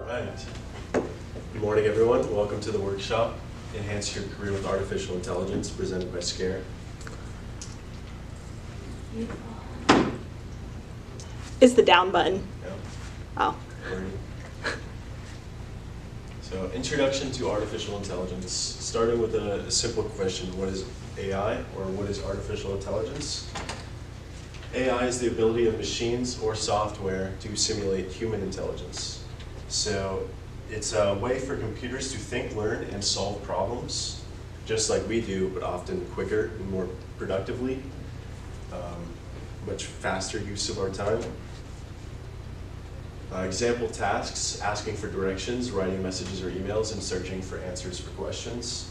Right. Good morning, everyone. Welcome to the workshop, Enhance Your Career with Artificial Intelligence, presented by Scare. Is the down button? Yeah. Oh. So, introduction to artificial intelligence. Starting with a simple question: what is AI, or what is artificial intelligence? AI is the ability of machines or software to simulate human intelligence. So, it's a way for computers to think, learn, and solve problems, just like we do, but often quicker and more productively. Much faster use of our time. Example tasks: asking for directions, writing messages or emails, and searching for answers for questions.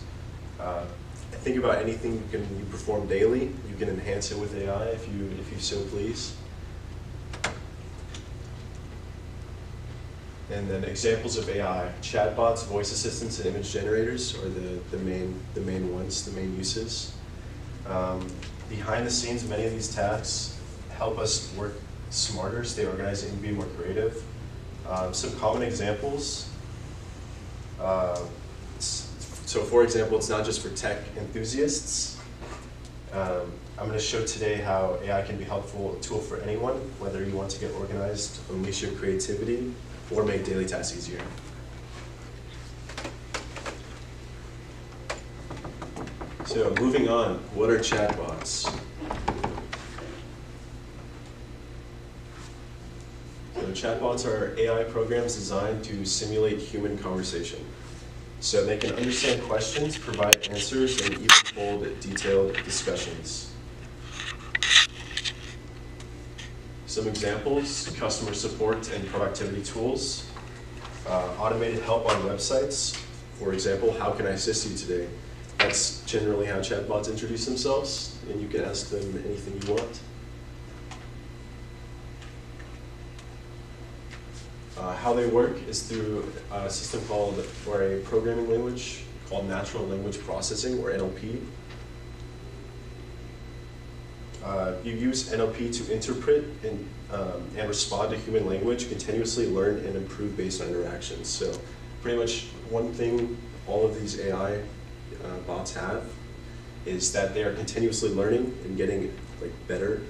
Think about anything you perform daily. You can enhance it with AI if you so please. And then examples of AI: chatbots, voice assistants, and image generators are the main ones, the main uses. Behind the scenes, many of these tasks help us work smarter, stay organized, and be more creative. Some common examples. So for example, it's not just for tech enthusiasts. I'm going to show today how AI can be a helpful tool for anyone, whether you want to get organized, unleash your creativity, or make daily tasks easier. So moving on, what are chatbots? So chatbots are AI programs designed to simulate human conversation. So they can understand questions, provide answers, and even hold detailed discussions. Some examples: customer support and productivity tools, automated help on websites. For example, how can I assist you today? That's generally how chatbots introduce themselves, and you can ask them anything you want. How they work is through a system called, or a programming language called natural language processing, or NLP. You use NLP to interpret and respond to human language, continuously learn and improve based on interactions. So pretty much one thing all of these AI bots have is that they are continuously learning and getting better.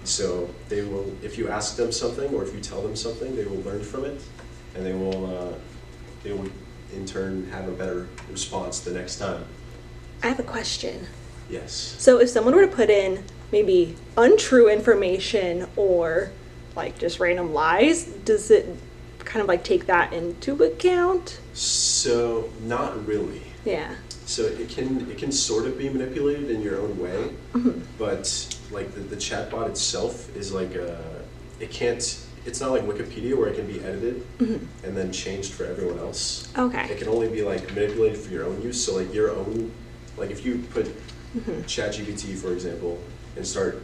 So they will, if you ask them something or if you tell them something, they will learn from it, and they will in turn have a better response the next time. I have a question. Yes. So if someone were to put in maybe untrue information or just random lies, does it kind of take that into account? So not really. Yeah. So it can sort of be manipulated in your own way, Mm-hmm. but the chatbot itself is it's not like Wikipedia where it can be edited Mm-hmm. and then changed for everyone else. Okay. It can only be manipulated for your own use. So your own, if you put Mm-hmm. ChatGPT, for example, and start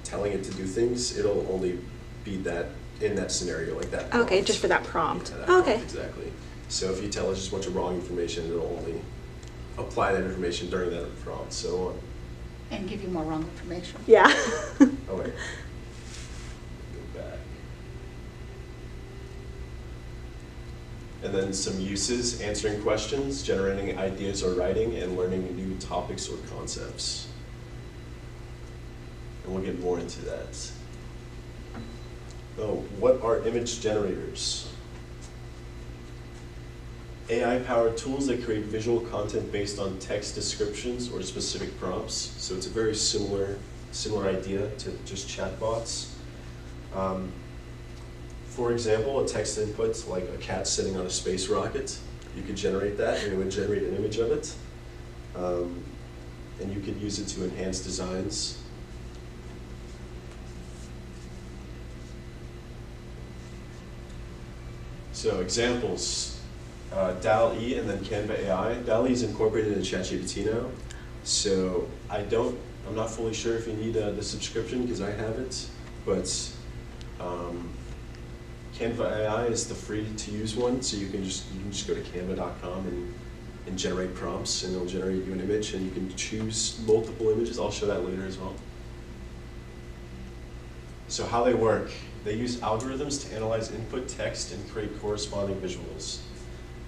telling it to do things, it'll only be that in that scenario, that prompt. Okay, just for that prompt. Yeah, that okay. prompt, exactly. So if you tell it just a bunch of wrong information, it'll only apply that information during that prompt, so on. And give you more wrong information. Yeah. Oh wait. Go back. And then some uses: answering questions, generating ideas or writing, and learning new topics or concepts. And we'll get more into that. Oh, what are image generators? AI-powered tools that create visual content based on text descriptions or specific prompts. So it's a very similar idea to just chatbots. For example, a text input like a cat sitting on a space rocket, you could generate that and it would generate an image of it. And you could use it to enhance designs. So examples: DALL-E and then Canva AI. DALL-E is incorporated in ChatGPT now, so I'm not fully sure if you need the subscription because I have it, but Canva AI is the free to use one, so you can just go to canva.com and generate prompts, and it'll generate you an image, and you can choose multiple images. I'll show that later as well. So how they work, they use algorithms to analyze input text and create corresponding visuals.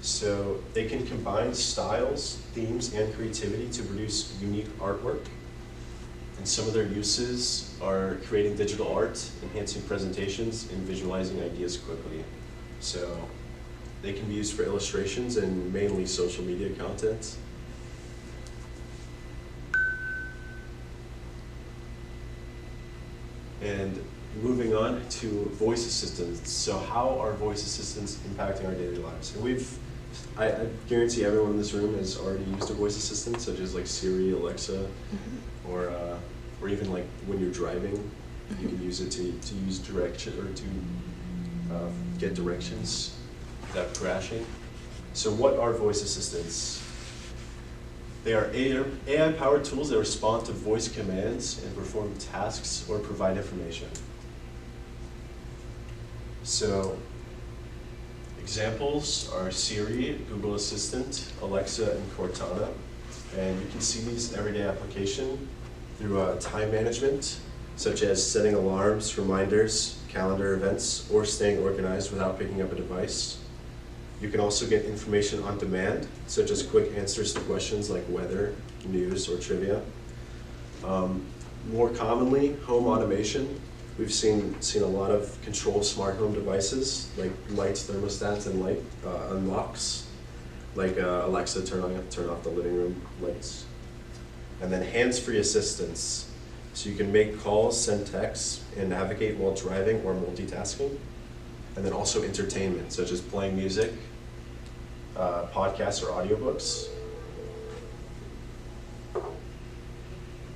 So they can combine styles, themes, and creativity to produce unique artwork. And some of their uses are creating digital art, enhancing presentations, and visualizing ideas quickly. So they can be used for illustrations and mainly social media content. And moving on to voice assistants. So how are voice assistants impacting our daily lives? And I guarantee everyone in this room has already used a voice assistant, such as like Siri, Alexa, or even like when you're driving, you can use it to use direction or to get directions without crashing. So what are voice assistants? They are AI-powered tools that respond to voice commands and perform tasks or provide information. So examples are Siri, Google Assistant, Alexa, and Cortana. And you can see these in everyday application through time management, such as setting alarms, reminders, calendar events, or staying organized without picking up a device. You can also get information on demand, such as quick answers to questions like weather, news, or trivia. More commonly, home automation. We've seen a lot of control smart home devices like lights, thermostats, and light unlocks, like Alexa, turn off the living room lights. And then hands-free assistance. So you can make calls, send texts, and navigate while driving or multitasking. And then also entertainment, such as playing music, podcasts or audiobooks.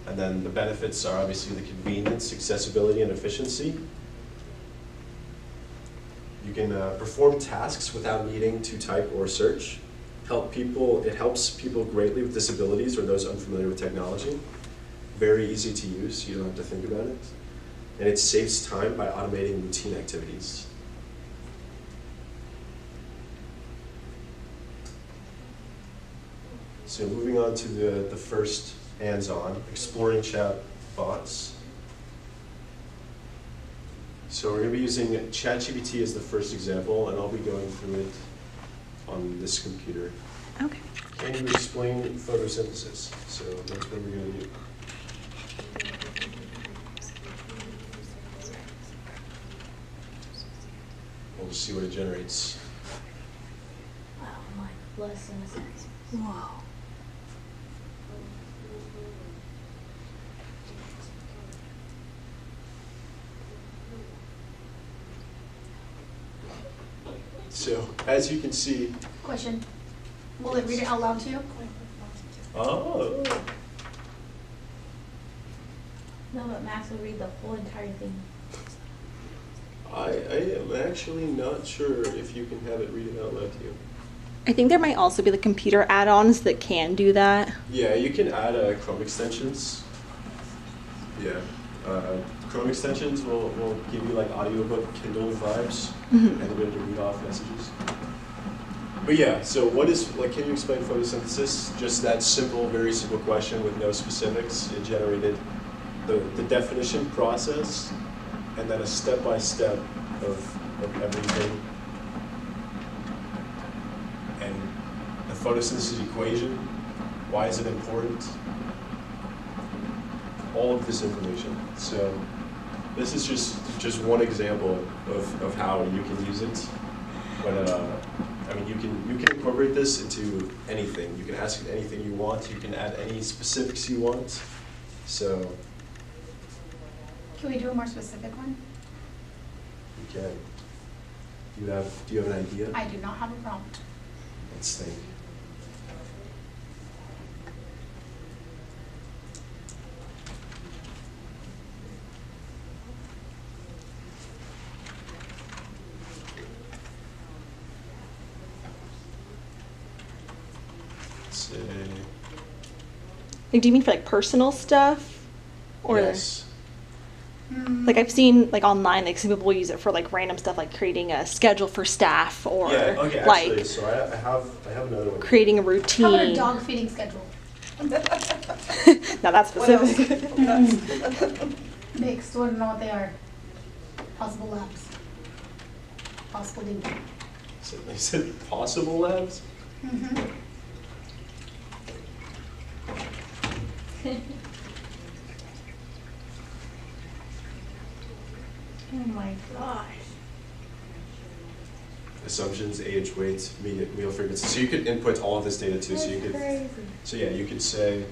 And then the benefits are obviously the convenience, accessibility, and efficiency. You can perform tasks without needing to type or search. It helps people greatly with disabilities or those unfamiliar with technology. Very easy to use, you don't have to think about it. And it saves time by automating routine activities. So moving on to the first hands-on, exploring chat bots. So we're going to be using ChatGPT as the first example, and I'll be going through it on this computer. Okay. Can you explain photosynthesis? So that's what we're going to do. We'll just see what it generates. Wow, my lessons. Whoa. So as you can see, Question, will it read it out loud to you? oh, No, but Max will read the whole entire thing. I am actually not sure if you can have it read it out loud to you. I think there might also be the computer add-ons that can do that. Yeah, you can add Chrome extensions. Yeah, Chrome extensions will give you like audiobook Kindle vibes and a bit to read off messages. But yeah, so what is, like, can you explain photosynthesis? Just that simple, very simple question with no specifics. It generated the definition process and then a step-by-step of everything. And the photosynthesis equation, why is it important? All of this information. So this is just one example of how you can use it. But I mean, you can incorporate this into anything. You can ask it anything you want. You can add any specifics you want. So Can we do a more specific one? you can. Do you have an idea? I do not have a prompt. Let's think. Say, Like, do you mean for like personal stuff? Or yes. like I've seen like online, like some people use it for like random stuff, like creating a schedule for staff or Yeah, okay, like actually, so I have another one. creating a routine. How about a dog feeding schedule? Now that's What else? specific. Mixed, wouldn't know what they are. Possible labs. Possible danger. So they said possible labs? Mm-hmm. Oh my gosh. Assumptions, age, weight, meal frequency. So you could input all of this data too. So you That's could. crazy. So yeah, you could say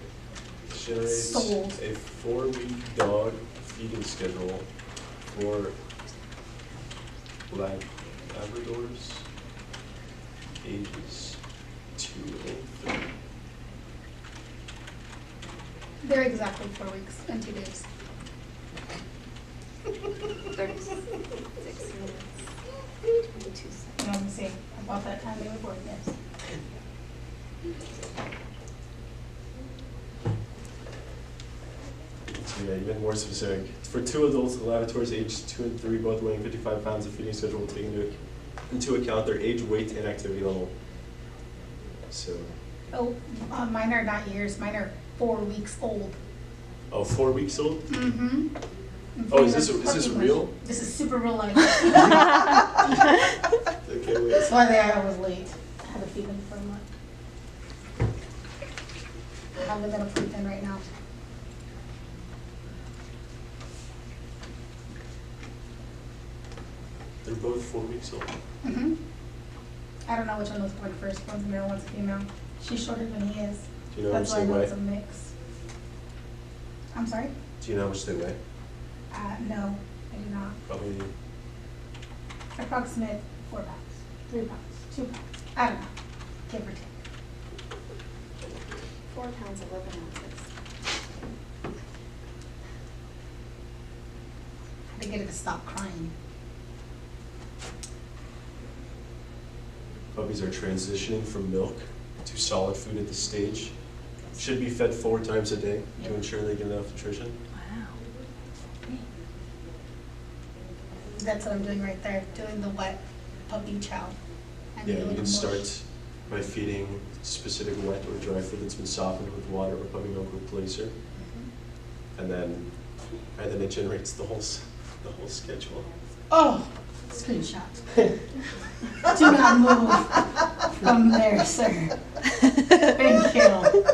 generate Sold. a 4-week dog feeding schedule for Labradors ages 2 and 3. They're exactly 4 weeks and 2 days. 36 minutes, 22 seconds. You know what I'm saying? About that time they were born, yes. So yeah, even more specific. For 2 adults, the Labradors aged 2 and 3, both weighing 55 pounds, the feeding schedule will take into account their age, weight, and activity level. So, Oh, mine are not years, mine are 4 weeks old. oh, 4 weeks old? Mm-hmm. Oh, is this real? This is super real life. Okay, wait. That's why I was late. I had to feed them for a month. I have them in a playpen right now. They're both 4 weeks old. Mm-hmm. I don't know which one was born first. One's male, one's female. She's shorter than he is. Do you know how That's much why I they know weigh? it's a mix. I'm sorry? Do you know how much they weigh? No, I do not. Probably. Approximate 4 pounds, 3 pounds, 2 pounds. I don't know. Give or take. 4 pounds, 11 ounces. Had to get it to stop crying. Puppies are transitioning from milk to solid food at this stage. Should be fed 4 times a day to ensure they get enough nutrition. That's what I'm doing right there, doing the wet puppy chow. I'm Yeah, doing you the can mush. start by feeding specific wet or dry food that's been softened with water or puppy milk replacer, and then it generates the whole schedule. Oh, screenshot. Do not move from there, sir. Thank you.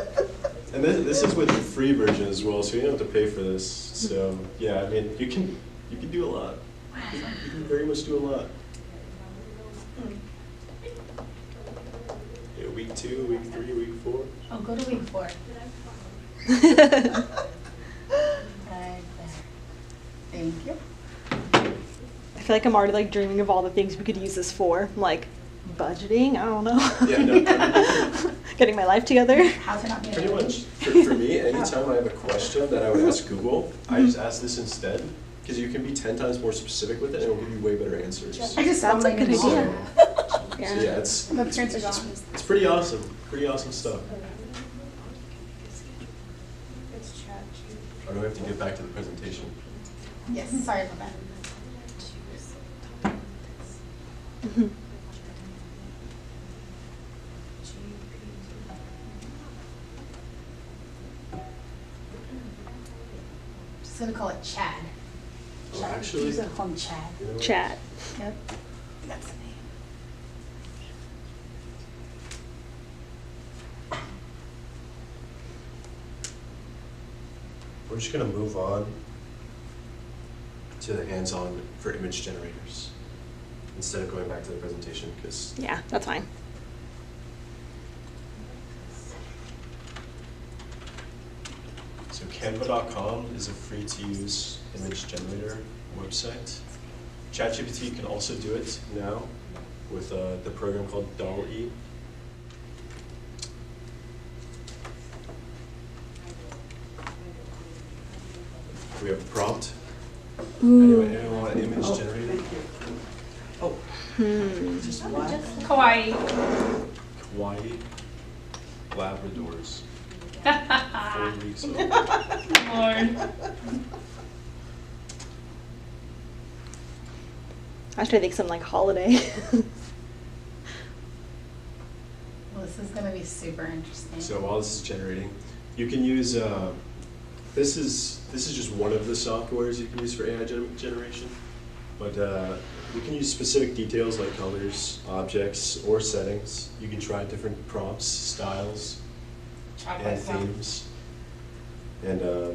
And this is with the free version as well, so you don't have to pay for this. So yeah, I mean you can do a lot. You can very much do a lot. Yeah, week 2, week 3, week 4. Oh, go to week 4. Right there. Thank you. I feel like I'm already like dreaming of all the things we could use this for, like budgeting. I don't know. Yeah, no, Getting my life together. How to not be a pretty baby. much. For me, anytime I have a question that I would ask Google, I just ask this instead, because you can be 10 times more specific with it, and it will give you way better answers. I just That's found a my good new idea. mom. So yeah, it's My parents are gone. it's pretty awesome. Pretty awesome stuff. It's chat. Or do we have to get back to the presentation? Yes, sorry about that. Just gonna call it Chad. Oh, actually, Just gonna call him Chad. you know what? Chat. Yep. That's the name. We're just gonna move on to the hands-on for image generators instead of going back to the presentation, because Yeah, that's fine. so Canva.com is a free-to-use image generator website. ChatGPT can also do it now with the program called DALL-E. We have a prompt. Anyone want an image generator? Oh, Just Kawaii. Hawaii Labradors. 4 weeks old. Lord. I was trying to think some like holiday. Well, this is gonna be super interesting. So while this is generating, you can use, this is just one of the softwares you can use for AI generation. But we can use specific details like colors, objects, or settings. You can try different prompts, styles, Try by and sound. themes. And yeah.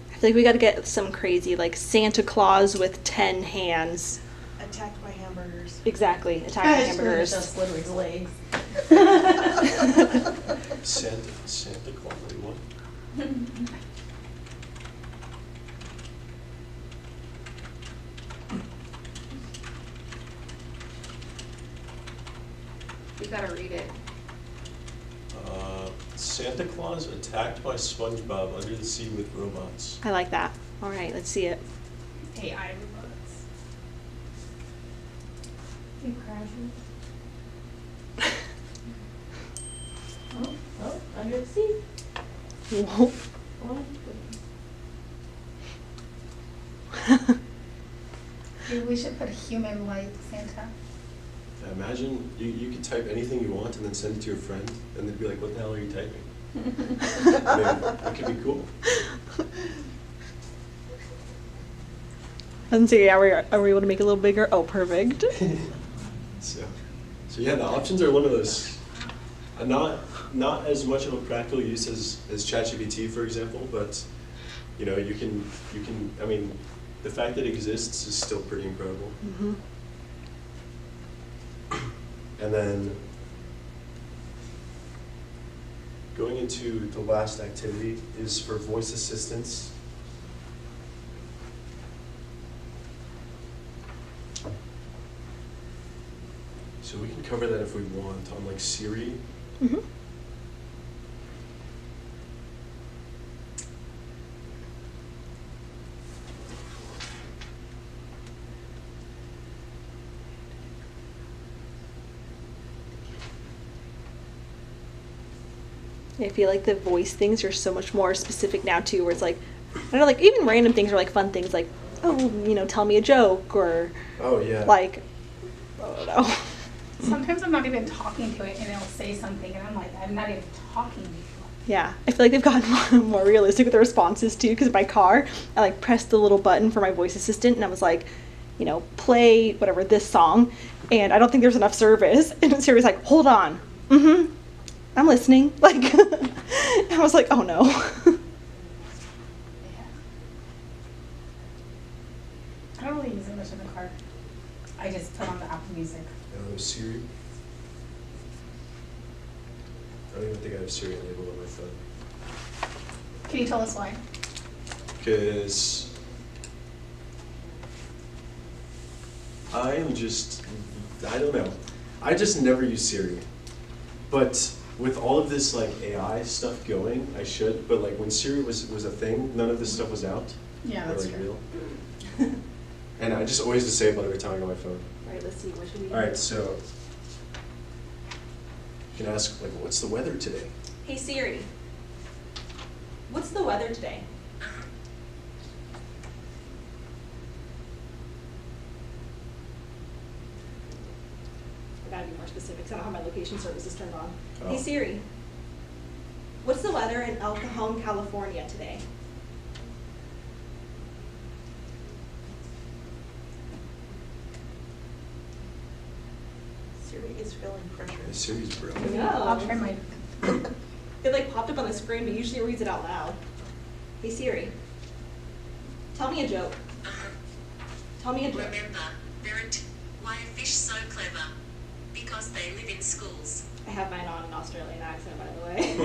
I feel like we got to get some crazy, like Santa Claus with 10 hands. Attacked by hamburgers. Exactly, attacking hamburgers. Just literally his legs. Santa Claus, what? You gotta read it. Santa Claus attacked by SpongeBob under the sea with robots. I like that. All right, let's see it. AI robots. He crashes. Oh, under the sea. Whoa. One. Dude, we should put human like Santa. Imagine you could type anything you want and then send it to your friend, and they'd be like, "What the hell are you typing?" I mean, that could be cool. Let's see, are we able to make it a little bigger? Oh, perfect. So yeah, the options are limitless. Not as much of a practical use as ChatGPT, for example, but you know, you can. I mean, the fact that it exists is still pretty incredible. Mm-hmm. And then going into the last activity is for voice assistants. So we can cover that if we want on like Siri. Mm-hmm. I feel like the voice things are so much more specific now too, where it's like, I don't know, like even random things are like fun things like, oh, you know, tell me a joke, or Oh yeah. like, I don't know. Sometimes I'm not even talking to it and it'll say something and I'm like, I'm not even talking to you. Yeah, I feel like they've gotten more realistic with the responses too, because in my car, I like pressed the little button for my voice assistant and I was like, you know, play whatever, this song, and I don't think there's enough service. And Siri's like, hold on. Mm-hmm. I'm listening. Like, I was like, oh no. Yeah. I don't really use it much in the car. I just put on the Apple Music. Siri. I don't even think I have Siri enabled on my phone. Can you tell us why? Because I don't know. I just never use Siri. But with all of this like AI stuff going, I should. But like when Siri was a thing, none of this stuff was out. Yeah, or that's like true. real. And I just always disable it every time I go on my phone. All right, let's see. What should we do? All right, so you can ask like, what's the weather today? Hey Siri, what's the weather today? I gotta be more specific, because I don't have my location services turned on. Oh. Hey Siri, what's the weather in El Cajon, California today? Siri is feeling pressure. Yeah, Siri's brilliant. No. I'll try mine. It like popped up on the screen, but usually it reads it out loud. Hey Siri, tell me a joke. Tell me a joke. Remember, why are fish so clever? Because they live in schools. I have mine on an Australian accent, by the way.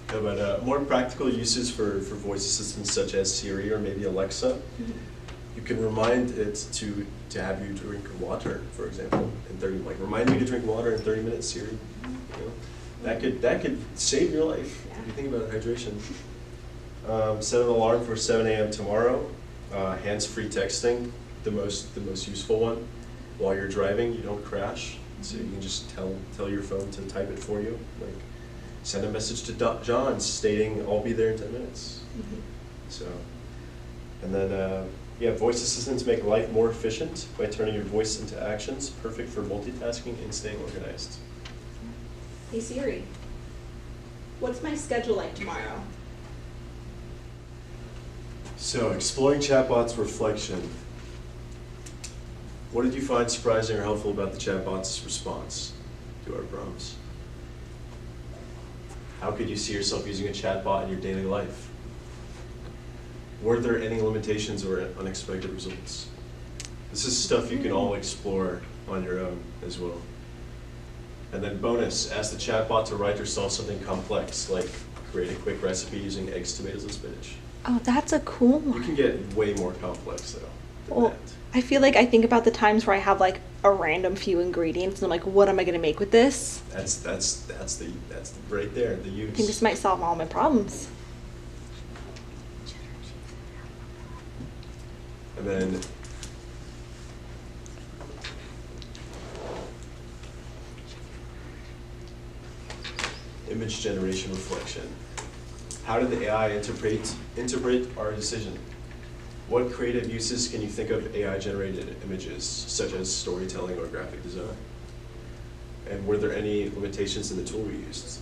Yeah, but more practical uses for voice assistants such as Siri or maybe Alexa. You can remind it to have you drink water, for example, in 30. Like remind me to drink water in 30 minutes, Siri. You know, that could save your life if you think about hydration. Set an alarm for 7 a.m. tomorrow. Hands-free texting, the most useful one. While you're driving, you don't crash, so you can just tell your phone to type it for you. Like send a message to John stating I'll be there in 10 minutes. So, and then. Yeah, voice assistants make life more efficient by turning your voice into actions, perfect for multitasking and staying organized. Hey Siri, what's my schedule like tomorrow? So, exploring chatbots reflection. What did you find surprising or helpful about the chatbot's response to our prompts? How could you see yourself using a chatbot in your daily life? Were there any limitations or unexpected results? This is stuff you can all explore on your own as well. And then bonus, ask the chatbot to write yourself something complex, like create a quick recipe using eggs, tomatoes, and spinach. Oh, that's a cool You one. can get way more complex though than Well, that. I feel like I think about the times where I have like a random few ingredients and I'm like, what am I gonna make with this? That's right there, the use. I think this might solve all my problems. And then image generation reflection. How did the AI interpret our decision? What creative uses can you think of AI-generated images, such as storytelling or graphic design? And were there any limitations in the tool we used?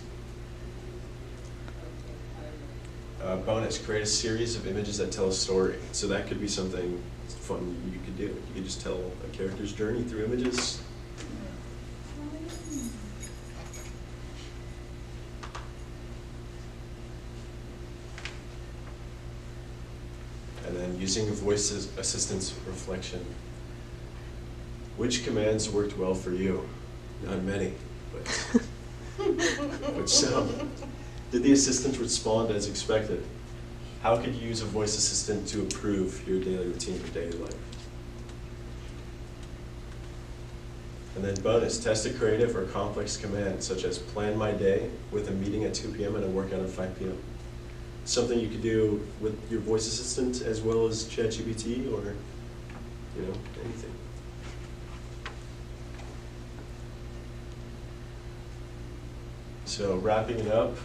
Bonus, create a series of images that tell a story. So that could be something fun you could do. You could just tell a character's journey through images. And then using a voice assistant's reflection. Which commands worked well for you? Not many, but some. Did the assistant respond as expected? How could you use a voice assistant to improve your daily routine or daily life? And then bonus, test a creative or complex command, such as plan my day with a meeting at 2 p.m. and a workout at 5 p.m. Something you could do with your voice assistant as well as ChatGPT or, anything. So wrapping it up,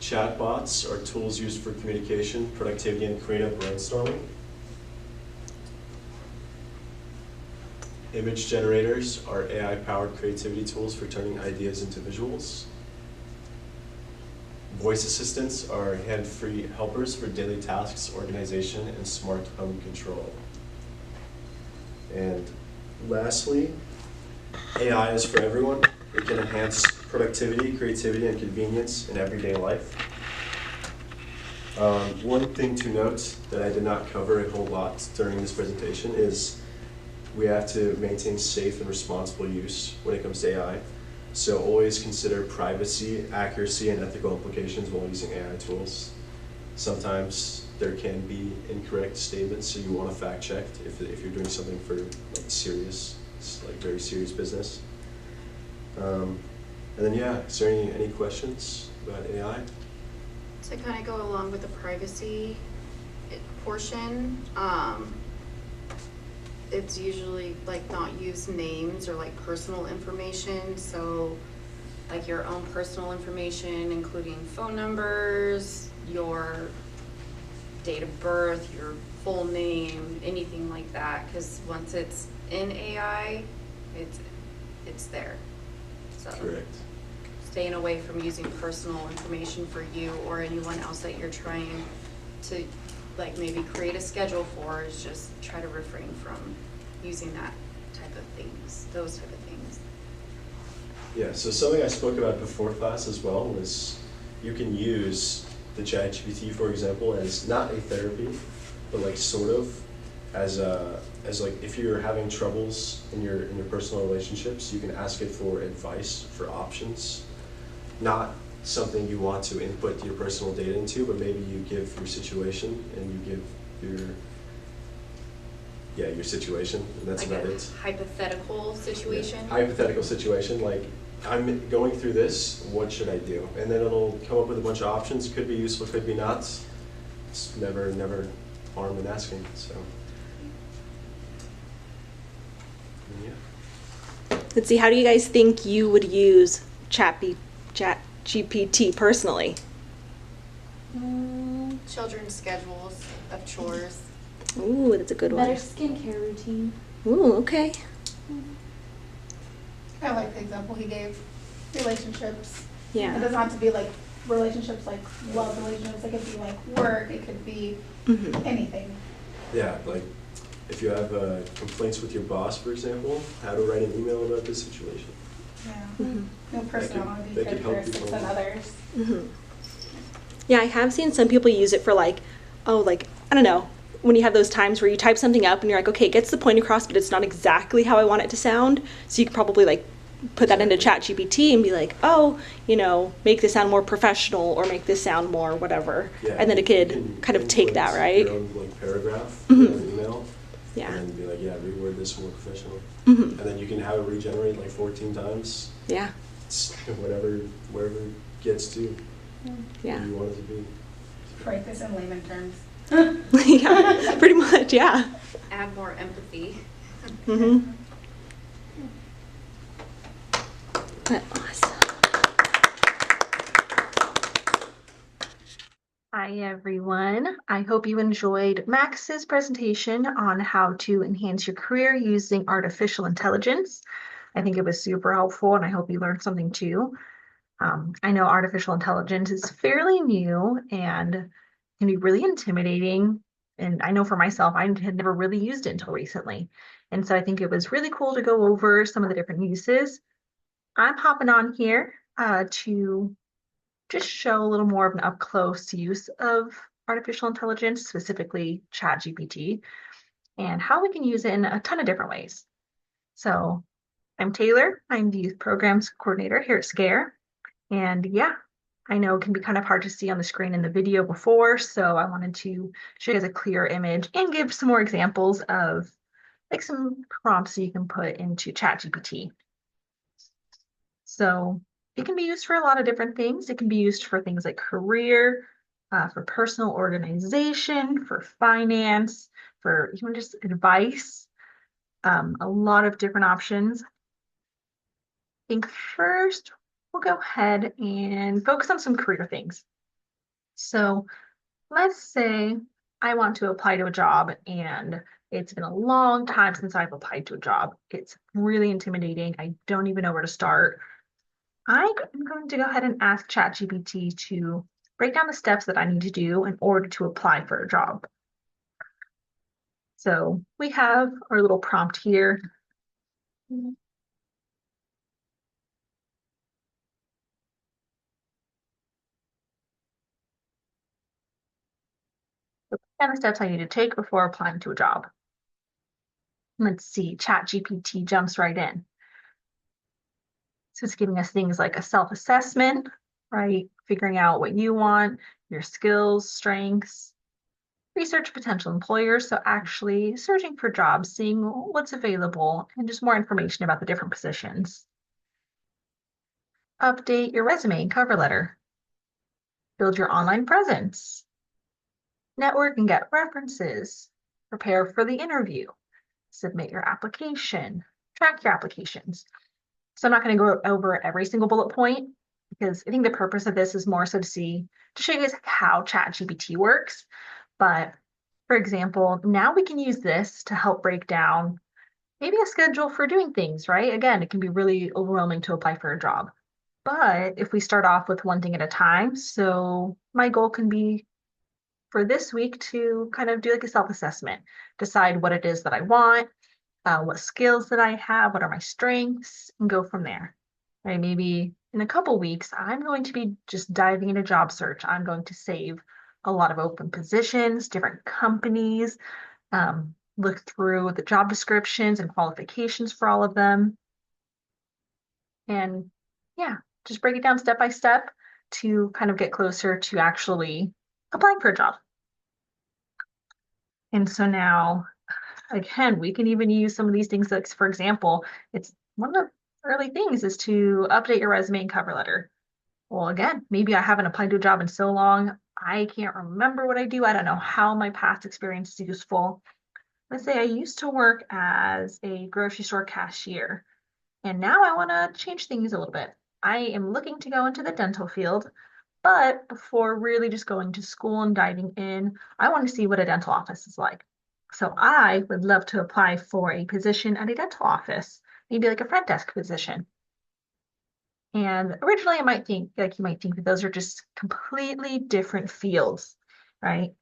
chatbots are tools used for communication, productivity, and creative brainstorming. Image generators are AI-powered creativity tools for turning ideas into visuals. Voice assistants are hand-free helpers for daily tasks, organization, and smart home control. And lastly, AI is for everyone. It can enhance productivity, creativity, and convenience in everyday life. One thing to note that I did not cover a whole lot during this presentation is we have to maintain safe and responsible use when it comes to AI. So always consider privacy, accuracy, and ethical implications while using AI tools. Sometimes there can be incorrect statements, so you want to fact check if you're doing something for very serious business. And then is there any questions about AI? To kind of go along with the privacy portion, it's usually like not use names or like personal information. So like your own personal information, including phone numbers, your date of birth, your full name, anything like that. Because once it's in AI, it's there. So Correct. staying away from using personal information for you or anyone else that you're trying to like maybe create a schedule for is just try to refrain from using that type of things, those type of things. Yeah, so something I spoke about before class as well was you can use the ChatGPT, for example, as not a therapy, but like sort of as like if you're having troubles in your personal relationships, you can ask it for advice, for options, not something you want to input your personal data into, but maybe you give your situation and you give your situation, and that's like about a it. hypothetical situation. Yeah. Hypothetical situation, like I'm going through this, what should I do? And then it'll come up with a bunch of options, could be useful, could be not. It's never harm in asking, so. Yeah. Let's see, how do you guys think you would use ChatGPT personally? Children's schedules of chores. Ooh, that's a good Better one. skincare routine. Ooh, okay. I like the example he gave. Relationships. It Yeah. doesn't have to be like relationships, like love relationships. It could be like work. It could be anything. Yeah, like if you have complaints with your boss, for example, how to write an email about this situation. Yeah. No person I want to be that could help characteristics people. than others. Yeah, I have seen some people use it for like, oh, like, I don't know, when you have those times where you type something up and you're like, okay, it gets the point across, but it's not exactly how I want it to sound. So you could probably like put that into ChatGPT and be like, oh, you know, make this sound more professional or make this sound more whatever. Yeah, And then it you could can kind of take that, input right? Your own like paragraph in an email. Yeah. And then be like, yeah, reword this more professional. Mm-hmm. And then you can have it regenerate like 14 times. Yeah. It's wherever it gets to Yeah. where you want it to be. Write this in layman terms. Yeah, pretty much, yeah. Add more empathy. Mm-hmm. Awesome. Hi, everyone. I hope you enjoyed Max's presentation on how to enhance your career using artificial intelligence. I think it was super helpful, and I hope you learned something too. I know artificial intelligence is fairly new and can be really intimidating. And I know for myself, I had never really used it until recently. And so I think it was really cool to go over some of the different uses. I'm hopping on here to just show a little more of an up close use of artificial intelligence, specifically ChatGPT, and how we can use it in a ton of different ways. So I'm Taylor. I'm the Youth Programs Coordinator here at SCARE. And yeah, I know it can be kind of hard to see on the screen in the video before, so I wanted to show you guys a clear image and give some more examples of like some prompts that you can put into ChatGPT. So it can be used for a lot of different things. It can be used for things like career, for personal organization, for finance, for even just advice, a lot of different options. I think first we'll go ahead and focus on some career things. So let's say I want to apply to a job and it's been a long time since I've applied to a job. It's really intimidating. I don't even know where to start. I'm going to go ahead and ask ChatGPT to break down the steps that I need to do in order to apply for a job. So we have our little prompt here. And the steps I need to take before applying to a job. Let's see, ChatGPT jumps right in. So it's giving us things like a self-assessment, right? Figuring out what you want, your skills, strengths, research potential employers. So actually searching for jobs, seeing what's available, and just more information about the different positions. Update your resume and cover letter. Build your online presence. Network and get references. Prepare for the interview. Submit your application. Track your applications. So I'm not going to go over every single bullet point because I think the purpose of this is more so to show you guys how ChatGPT works. But for example, now we can use this to help break down maybe a schedule for doing things, right? Again, it can be really overwhelming to apply for a job. But if we start off with one thing at a time, so my goal can be for this week to kind of do like a self-assessment, decide what it is that I want, what skills that I have, what are my strengths, and go from there. Right? Maybe in a couple weeks, I'm going to be just diving into job search. I'm going to save a lot of open positions, different companies, look through the job descriptions and qualifications for all of them. And yeah, just break it down step by step to kind of get closer to actually applying for a job. And so now, again, we can even use some of these things. Like, for example, it's one of the early things is to update your resume and cover letter. Well, again, maybe I haven't applied to a job in so long, I can't remember what I do. I don't know how my past experience is useful. Let's say I used to work as a grocery store cashier, and now I want to change things a little bit. I am looking to go into the dental field, but before really just going to school and diving in, I want to see what a dental office is like. So I would love to apply for a position at a dental office, maybe like a front desk position. And originally you might think that those are just completely different fields, right?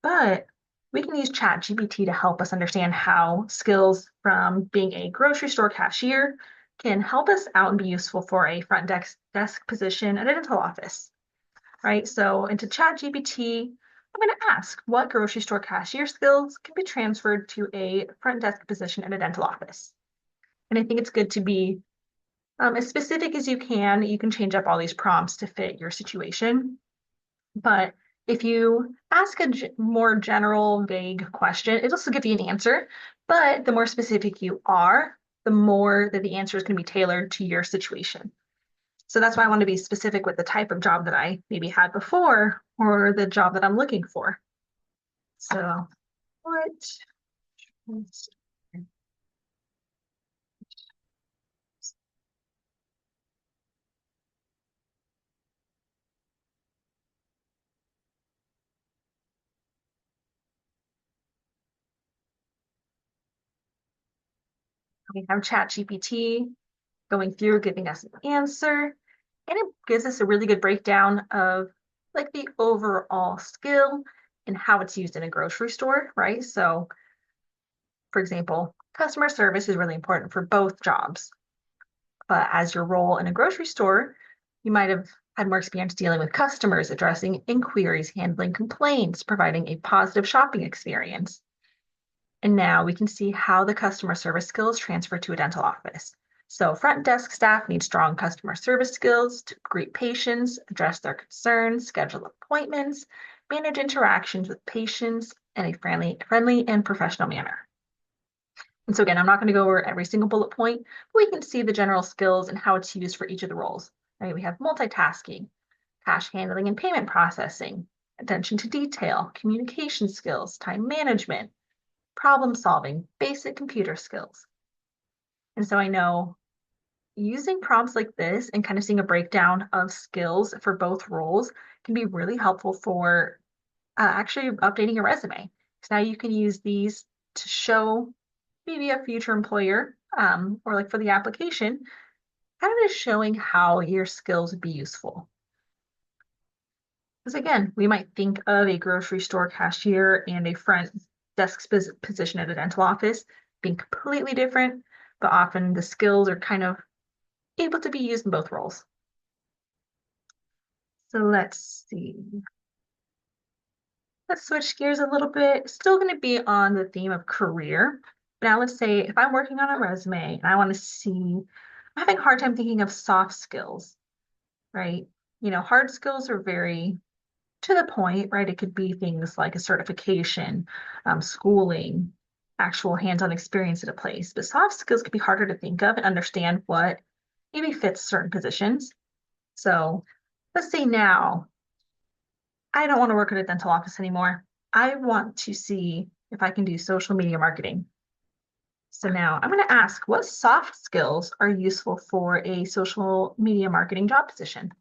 But we can use ChatGPT to help us understand how skills from being a grocery store cashier can help us out and be useful for a front desk position at a dental office, right? So into ChatGPT, I'm going to ask what grocery store cashier skills can be transferred to a front desk position at a dental office. And I think it's good to be as specific as you can. You can change up all these prompts to fit your situation. But if you ask a more general, vague question, it'll also give you an answer. But the more specific you are, the more that the answer is going to be tailored to your situation. So that's why I want to be specific with the type of job that I maybe had before or the job that I'm looking for. So what? We have ChatGPT going through, giving us an answer, and it gives us a really good breakdown of like the overall skill and how it's used in a grocery store, right? So, for example, customer service is really important for both jobs. But as your role in a grocery store, you might have had more experience dealing with customers, addressing inquiries, handling complaints, providing a positive shopping experience. And now we can see how the customer service skills transfer to a dental office. So front desk staff need strong customer service skills to greet patients, address their concerns, schedule appointments, manage interactions with patients in a friendly and professional manner. And so again, I'm not going to go over every single bullet point, but we can see the general skills and how it's used for each of the roles. Right? We have multitasking, cash handling and payment processing, attention to detail, communication skills, time management, problem solving, basic computer skills. And so I know using prompts like this and kind of seeing a breakdown of skills for both roles can be really helpful for actually updating your resume. So now you can use these to show maybe a future employer or like for the application, kind of just showing how your skills would be useful. Because again, we might think of a grocery store cashier and a front desk position at a dental office being completely different, but often the skills are kind of able to be used in both roles. So let's see. Let's switch gears a little bit. Still going to be on the theme of career. Now let's say if I'm working on a resume and I want to see, I'm having a hard time thinking of soft skills, right? You know, hard skills are very to the point, right? It could be things like a certification, schooling, actual hands-on experience at a place. But soft skills could be harder to think of and understand what maybe fits certain positions. So let's say now I don't want to work at a dental office anymore. I want to see if I can do social media marketing. So now I'm going to ask what soft skills are useful for a social media marketing job position?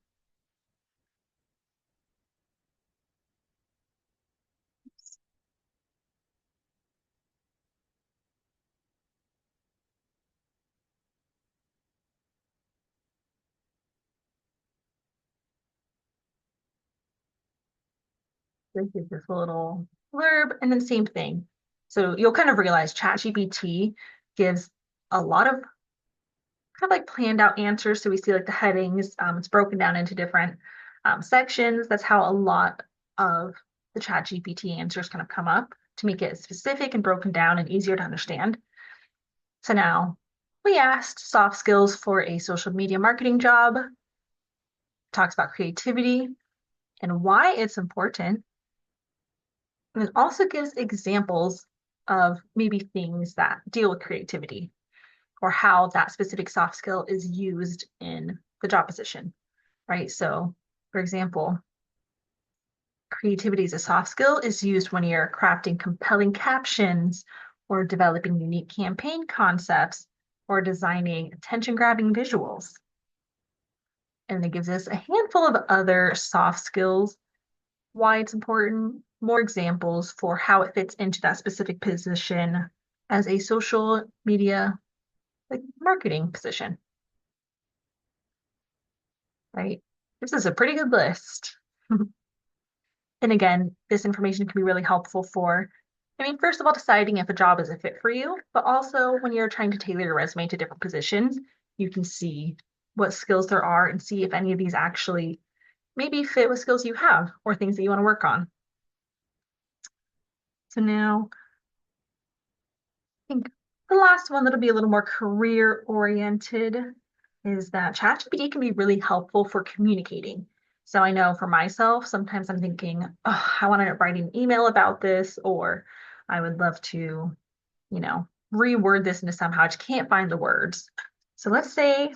This is this little blurb and then same thing. So you'll kind of realize ChatGPT gives a lot of kind of like planned out answers. So we see like the headings, it's broken down into different sections. That's how a lot of the ChatGPT answers kind of come up to make it specific and broken down and easier to understand. So now we asked soft skills for a social media marketing job, talks about creativity and why it's important. And it also gives examples of maybe things that deal with creativity or how that specific soft skill is used in the job position, right? So, for example, creativity as a soft skill is used when you're crafting compelling captions or developing unique campaign concepts or designing attention-grabbing visuals. And it gives us a handful of other soft skills, why it's important, more examples for how it fits into that specific position as a social media like marketing position. right? This is a pretty good list. And again, this information can be really helpful for, first of all, deciding if a job is a fit for you, but also when you're trying to tailor your resume to different positions, you can see what skills there are and see if any of these actually maybe fit with skills you have or things that you want to work on. So now, I think the last one that'll be a little more career oriented is that ChatGPT can be really helpful for communicating. So I know for myself, sometimes I'm thinking, oh, I want to write an email about this, or I would love to, reword this into somehow. I just can't find the words. So let's say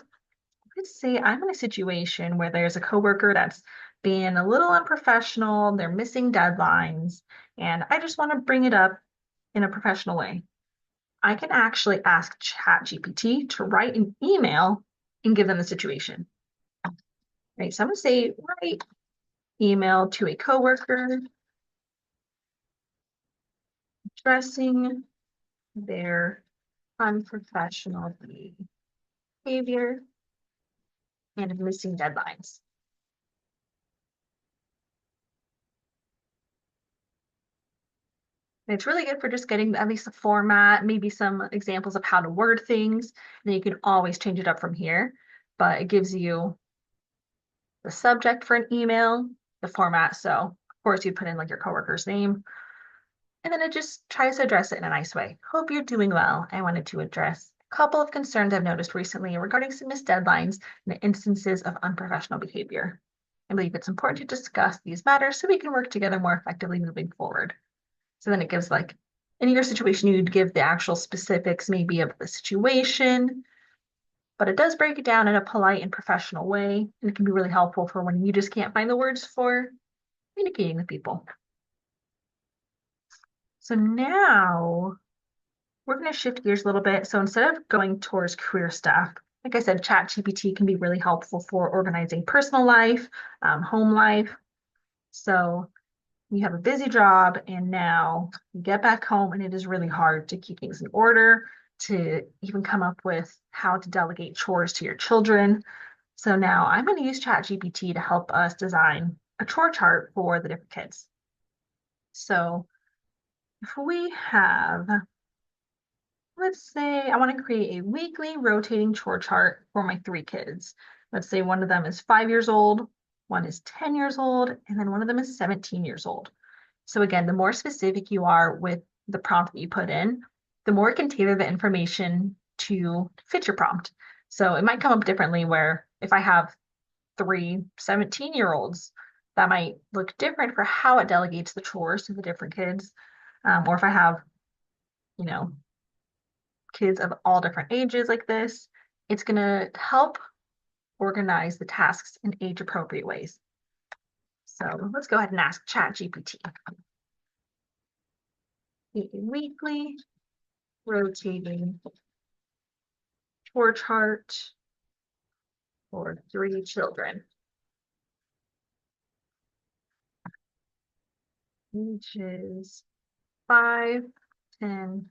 I'm in a situation where there's a coworker that's being a little unprofessional, they're missing deadlines, and I just want to bring it up in a professional way. I can actually ask ChatGPT to write an email and give them the situation. Right? So I'm going to say, write email to a coworker addressing their unprofessional behavior and missing deadlines. And it's really good for just getting at least a format, maybe some examples of how to word things. And then you can always change it up from here, but it gives you the subject for an email, the format. So of course you put in like your coworker's name, and then it just tries to address it in a nice way. Hope you're doing well. I wanted to address a couple of concerns I've noticed recently regarding some missed deadlines and instances of unprofessional behavior. I believe it's important to discuss these matters so we can work together more effectively moving forward. So then it gives like, in your situation, you'd give the actual specifics maybe of the situation, but it does break it down in a polite and professional way. And it can be really helpful for when you just can't find the words for communicating with people. So now we're going to shift gears a little bit. So instead of going towards career stuff, like I said, ChatGPT can be really helpful for organizing personal life, home life. So you have a busy job and now you get back home and it is really hard to keep things in order, to even come up with how to delegate chores to your children. So now I'm going to use ChatGPT to help us design a chore chart for the different kids. So if we have, let's say I want to create a weekly rotating chore chart for my 3 kids. Let's say one of them is 5 years old, one is 10 years old, and then one of them is 17 years old. So again, the more specific you are with the prompt that you put in, the more it can tailor the information to fit your prompt. So it might come up differently where if I have 3 17-year-olds, that might look different for how it delegates the chores to the different kids. Or if I have, kids of all different ages like this, it's going to help organize the tasks in age appropriate ways. So let's go ahead and ask ChatGPT. Weekly rotating chore chart for 3 children. Ages 5, 10,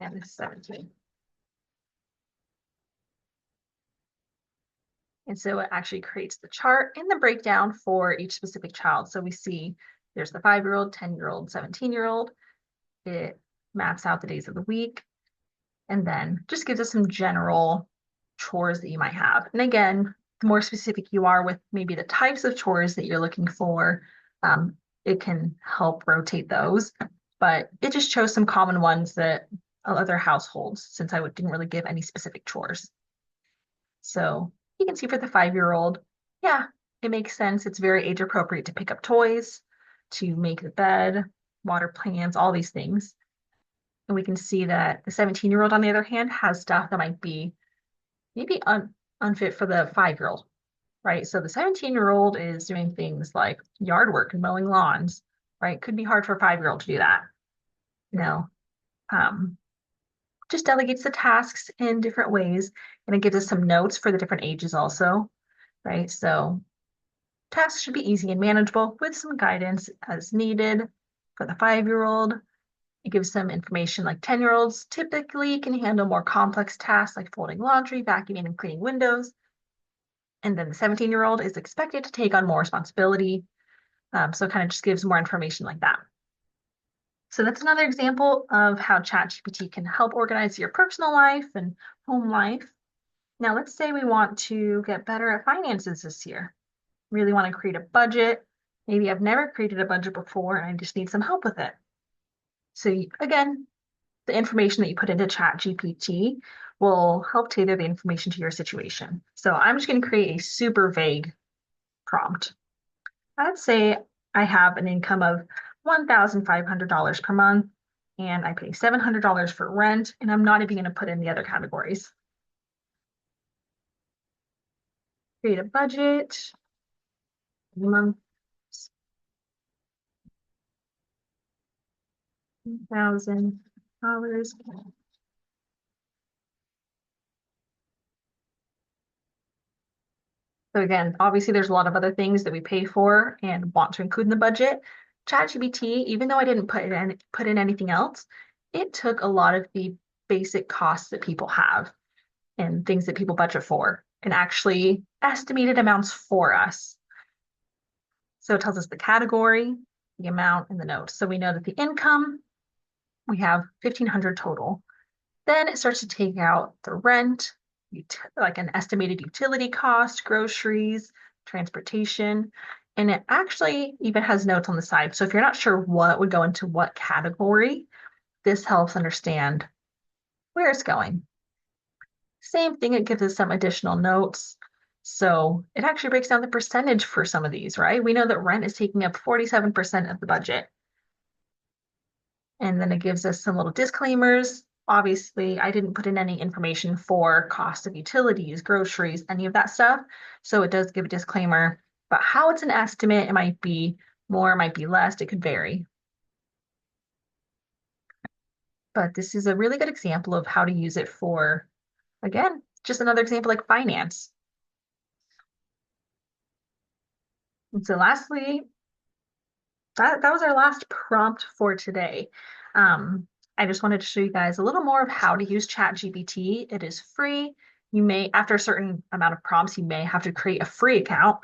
and 17. And so it actually creates the chart and the breakdown for each specific child. So we see there's the 5-year-old, 10-year-old, 17-year-old. It maps out the days of the week and then just gives us some general chores that you might have. And again, the more specific you are with maybe the types of chores that you're looking for, it can help rotate those. But it just chose some common ones that other households, since I didn't really give any specific chores. So you can see for the 5-year-old, yeah, it makes sense. It's very age appropriate to pick up toys, to make the bed, water plants, all these things. And we can see that the 17-year-old, on the other hand, has stuff that might be maybe unfit for the 5-year-old, right? So the 17-year-old is doing things like yard work and mowing lawns, right? Could be hard for a 5-year-old to do that. Just delegates the tasks in different ways, and it gives us some notes for the different ages also, right? So tasks should be easy and manageable with some guidance as needed. For the 5-year-old, it gives some information like 10-year-olds typically can handle more complex tasks like folding laundry, vacuuming, and cleaning windows. And then the 17-year-old is expected to take on more responsibility. So it kind of just gives more information like that. So that's another example of how ChatGPT can help organize your personal life and home life. Now, let's say we want to get better at finances this year. Really want to create a budget. Maybe I've never created a budget before and I just need some help with it. So again, the information that you put into ChatGPT will help tailor the information to your situation. So I'm just going to create a super vague prompt. I'd say I have an income of $1,500 per month and I pay $700 for rent, and I'm not even going to put in the other categories. Create a budget. Minimum $1,000. So again, obviously there's a lot of other things that we pay for and want to include in the budget. ChatGPT, even though I didn't put in anything else, it took a lot of the basic costs that people have and things that people budget for and actually estimated amounts for us. So it tells us the category, the amount, and the note. So we know that the income, we have 1,500 total. Then it starts to take out the rent, like an estimated utility cost, groceries, transportation, and it actually even has notes on the side. So if you're not sure what would go into what category, this helps understand where it's going. Same thing, it gives us some additional notes. So it actually breaks down the percentage for some of these, right? We know that rent is taking up 47% of the budget. And then it gives us some little disclaimers. Obviously, I didn't put in any information for cost of utilities, groceries, any of that stuff. So it does give a disclaimer about how it's an estimate. It might be more, it might be less, it could vary. But this is a really good example of how to use it for, again, just another example like finance. And so lastly, that was our last prompt for today. I just wanted to show you guys a little more of how to use ChatGPT. It is free. You may, after a certain amount of prompts, you may have to create a free account.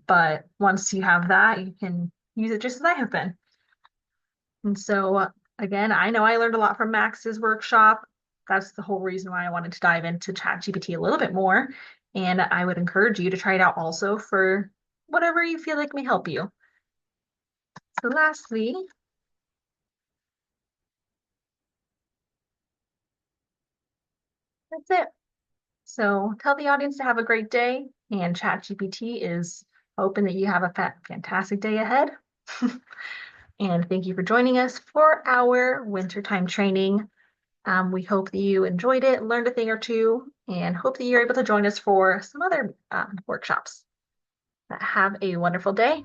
But once you have that, you can use it just as I have been. And so again, I know I learned a lot from Max's workshop. That's the whole reason why I wanted to dive into ChatGPT a little bit more. And I would encourage you to try it out also for whatever you feel like may help you. So lastly, that's it. So tell the audience to have a great day, and ChatGPT is hoping that you have a fantastic day ahead. And thank you for joining us for our wintertime training. We hope that you enjoyed it, learned a thing or two, and hope that you're able to join us for some other workshops. Have a wonderful day.